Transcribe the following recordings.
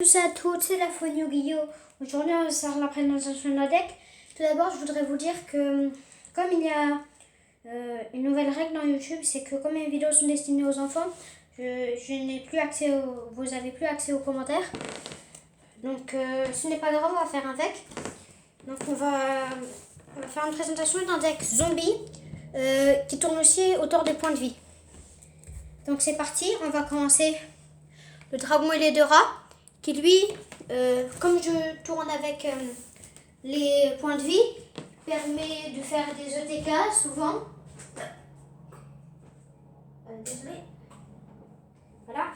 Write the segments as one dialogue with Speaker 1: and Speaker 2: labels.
Speaker 1: Salut à tous, c'est la Faune Yu-Gi-Oh! Aujourd'hui, on va faire la présentation de notre deck. Tout d'abord, je voudrais vous dire que, comme il y a une nouvelle règle dans YouTube, c'est que comme mes vidéos sont destinées aux enfants, je n'ai plus accès vous avez plus accès aux commentaires. Donc, ce n'est pas grave, on va faire un deck. Donc, on va faire une présentation d'un deck zombie qui tourne aussi autour des points de vie. Donc, c'est parti, on va commencer le dragon et les deux rats. Qui lui, comme je tourne avec les points de vie, permet de faire des ETK souvent. Désolé. Voilà.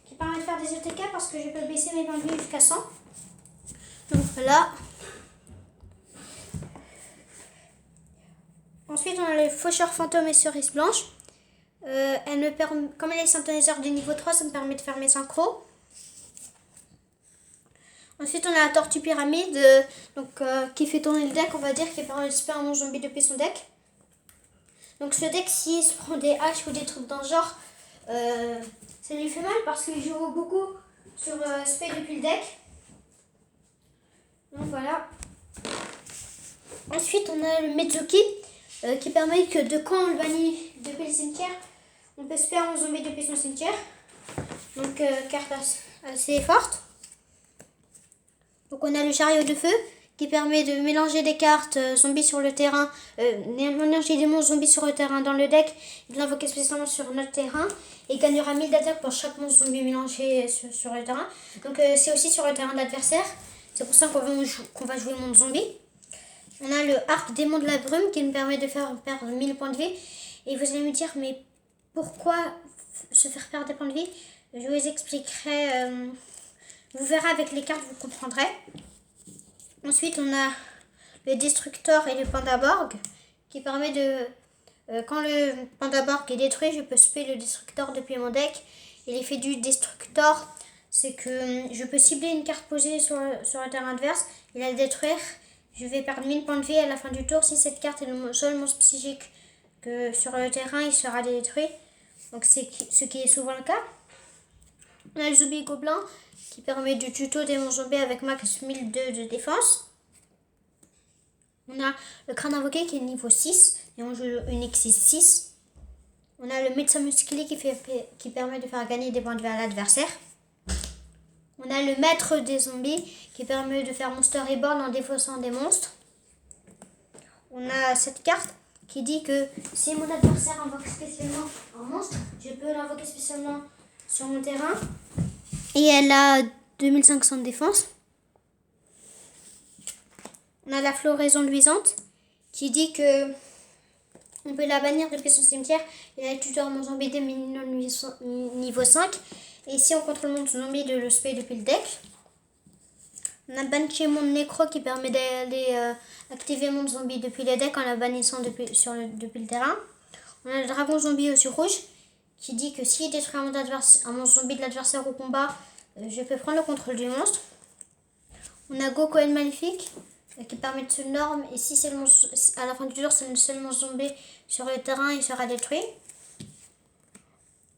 Speaker 1: Qui permet de faire des ETK parce que je peux baisser mes points de vie jusqu'à 100. Donc voilà. Ensuite, on a les faucheurs fantômes et cerises blanches. Comme elle est synthétiseur de niveau 3, ça me permet de faire mes synchros. Ensuite, on a la tortue pyramide, qui fait tourner le deck, on va dire, qui permet de spammer mon zombie depuis son deck. Donc ce deck, s'il se prend des haches ou des trucs dans le genre, ça lui fait mal parce qu'il joue beaucoup sur spé depuis le deck. Donc voilà. Ensuite, on a le Mezuki, qui permet que quand on le bannit depuis le cimetière, on peut spammer mon zombie depuis son cimetière. Donc carte assez forte. Donc on a le chariot de feu qui permet de mélanger des cartes zombies sur le terrain, mélanger des monstres zombies sur le terrain dans le deck, et de l'invoquer spécialement sur notre terrain, et gagnera 1000 d'attaque pour chaque monstre zombie mélangé sur le terrain. Donc c'est aussi sur le terrain de l'adversaire, c'est pour ça qu'on va jouer mon zombie. On a le arc démon de la brume qui nous permet de faire perdre 1000 points de vie. Et vous allez me dire, mais pourquoi se faire perdre des points de vie? Je vous expliquerai... vous verrez avec les cartes, vous comprendrez. Ensuite, on a le Destructor et le Pandaborg qui permet de... quand le Pandaborg est détruit, je peux spé le Destructor depuis mon deck. Et l'effet du Destructor, c'est que je peux cibler une carte posée sur le terrain adverse et la détruire. Je vais perdre 1000 points de vie à la fin du tour. Si cette carte est le seul monstre psychique que sur le terrain, il sera détruit. Donc c'est ce qui est souvent le cas. On a le zombie gobelin qui permet de tuto des monstres zombies avec max 1002 de défense. On a le crâne invoqué qui est niveau 6 et on joue une X6. On a le médecin musclé qui permet de faire gagner des points de vie à l'adversaire. On a le maître des zombies qui permet de faire Monster Reborn en défaussant des monstres. On a cette carte qui dit que si mon adversaire invoque spécialement un monstre, je peux l'invoquer spécialement sur mon terrain. Et elle a 2500 de défense. On a la floraison luisante qui dit que on peut la bannir depuis son cimetière. Et elle tuteur mon zombie des minimum niveau 5. Et si on contrôle mon zombie de le spé depuis le deck. On a Banshee mon nécro qui permet d'aller activer mon zombie depuis le deck en la bannissant depuis le terrain. On a le dragon zombie aux yeux rouges qui dit que s'il détruit mon zombie de l'adversaire au combat, je peux prendre le contrôle du monstre. On a Goku el Maléfique qui permet de se norme et si c'est à la fin du tour c'est le seul monstre zombie sur le terrain, il sera détruit.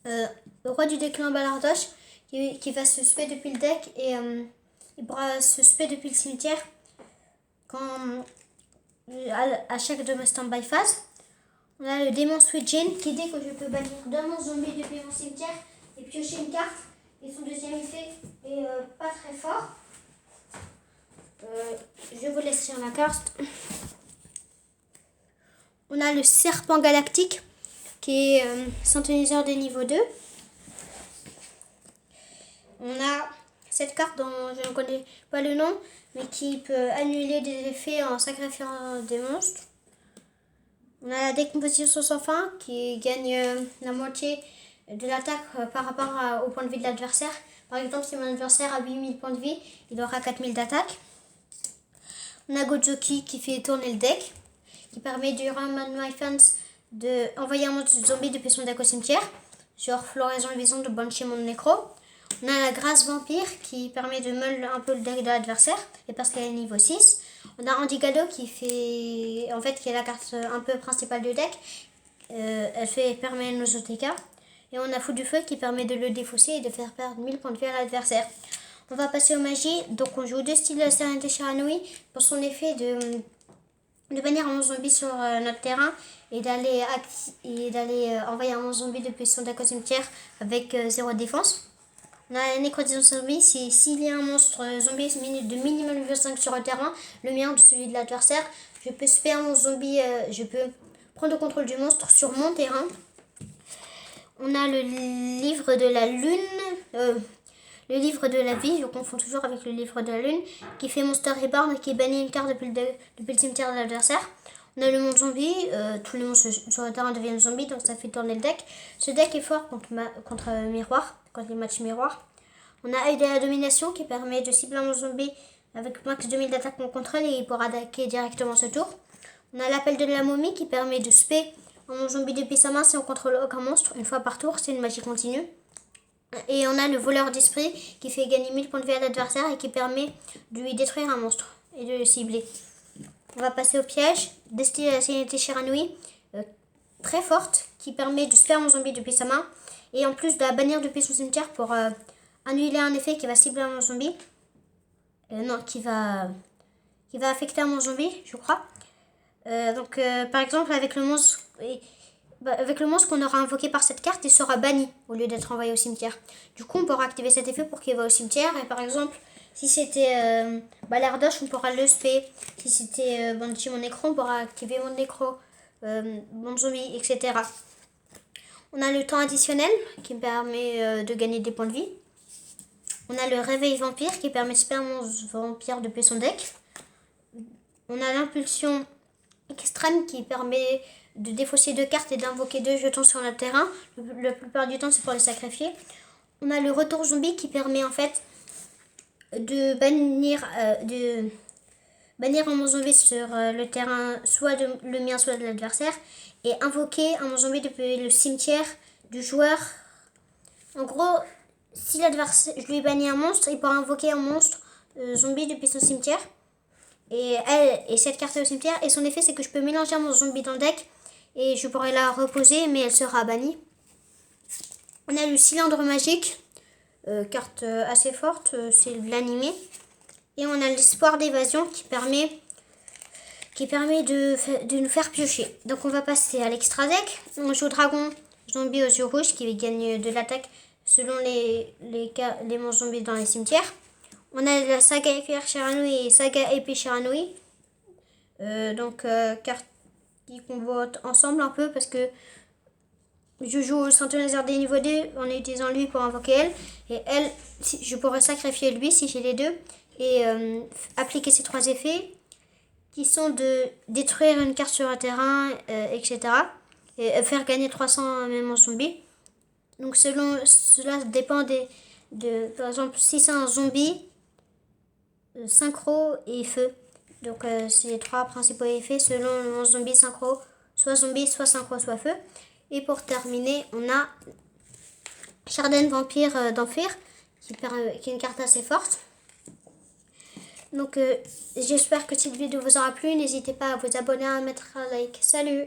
Speaker 1: Le roi du déclin Balardoche qui va se spé depuis le deck et il pourra se spé depuis le cimetière à chaque de mes stand-by phase. On a le démon Sweet Jane qui dit que je peux bannir 2 monstres zombies depuis mon cimetière et piocher une carte. Et son deuxième effet est pas très fort. Je vous laisse sur la carte. On a le serpent galactique qui est synthétiseur des niveaux 2. On a cette carte dont je ne connais pas le nom, mais qui peut annuler des effets en sacrifiant des monstres. On a la décomposition sans fin qui gagne la moitié de l'attaque par rapport au point de vie de l'adversaire. Par exemple, si mon adversaire a 8000 points de vie, il aura 4000 d'attaque. On a Gojoki qui fait tourner le deck, qui permet durant My Fans d'envoyer un monstre zombie depuis son deck au cimetière, genre Floraison luisante de Banshee mon nécro. On a la grâce vampire qui permet de meule un peu le deck de l'adversaire, et parce qu'elle est niveau 6. On a Andigado qui est la carte un peu principale du deck. Elle permet nos OTK. Et on a Fou du Feu qui permet de le défausser et de faire perdre 1000 points de vie à l'adversaire. On va passer aux magies. Donc on joue deux styles de Sérénité Shiranui pour son effet de bannir un zombie sur notre terrain et d'aller envoyer un zombie depuis son deck au cimetière avec 0 défense. On a la nécrotisation zombie, c'est s'il y a un monstre zombie de minimum niveau 5 sur le terrain, le mien ou celui de l'adversaire, je peux super mon zombie, je peux prendre le contrôle du monstre sur mon terrain. On a le livre de la lune, le livre de la vie, je confonds toujours avec le livre de la lune, qui fait Monster Reborn et qui bannit une carte depuis le cimetière de l'adversaire. On a le monde zombie, tous les monstres sur le terrain deviennent zombies, donc ça fait tourner le deck. Ce deck est fort contre miroir, contre les matchs miroir. On a œil de la domination qui permet de cibler un zombie avec max 2000 d'attaque en contrôle et il pourra attaquer directement ce tour. On a l'appel de la momie qui permet de spé un zombie depuis sa main si on contrôle aucun monstre une fois par tour, c'est une magie continue. Et on a le voleur d'esprit qui fait gagner 1000 points de vie à l'adversaire et qui permet de lui détruire un monstre et de le cibler. On va passer au piège. Destiné à la Sérénité Shiranui, très forte, qui permet de spare un zombie depuis sa main et en plus de la bannir depuis son cimetière pour annuler un effet qui va cibler un zombie. Qui va affecter un zombie, je crois. Par exemple, avec le monstre qu'on aura invoqué par cette carte, il sera banni au lieu d'être envoyé au cimetière. Du coup, on pourra activer cet effet pour qu'il va au cimetière. Et par exemple, si c'était Balardoche, on pourra le spé. Si c'était Banshee mon écran, on pourra activer mon nécro, mon zombie, etc. On a le temps additionnel qui me permet de gagner des points de vie. On a le réveil vampire qui permet de spare mon vampire depuis son deck. On a l'impulsion extrême qui permet de défausser 2 cartes et d'invoquer 2 jetons sur notre terrain. La plupart du temps, c'est pour les sacrifier. On a le retour zombie qui permet en fait de bannir un zombie sur le terrain, soit le mien, soit de l'adversaire, et invoquer un zombie depuis le cimetière du joueur. En gros, si l'adversaire, je lui bannis un monstre, il pourra invoquer un monstre zombie depuis son cimetière. Et cette carte est au cimetière. Et son effet, c'est que je peux mélanger mon zombie dans le deck. Et je pourrais la reposer, mais elle sera bannie. On a le cylindre magique. Carte assez forte. C'est de l'animé. Et on a l'espoir d'évasion qui permet de nous faire piocher. Donc on va passer à l'extra deck. On joue dragon zombie aux yeux rouges qui gagne de l'attaque selon les monstres zombies dans les cimetières. On a la saga éclair Shiranui et saga épée Shiranui. Cartes qui combattent ensemble un peu parce que je joue Saint-Lazare des niveau 2 en utilisant lui pour invoquer elle. Et elle, je pourrais sacrifier lui si j'ai les deux. Et appliquer ces 3 effets qui sont de détruire une carte sur un terrain, etc. Et faire gagner 300 même en zombie. Donc cela dépend par exemple si c'est un zombie, synchro et feu. Donc c'est les 3 principaux effets selon le zombie synchro, soit synchro, soit feu. Et pour terminer, on a Charden Vampire d'Enfer qui est une carte assez forte. Donc j'espère que cette vidéo vous aura plu. N'hésitez pas à vous abonner, à mettre un like. Salut!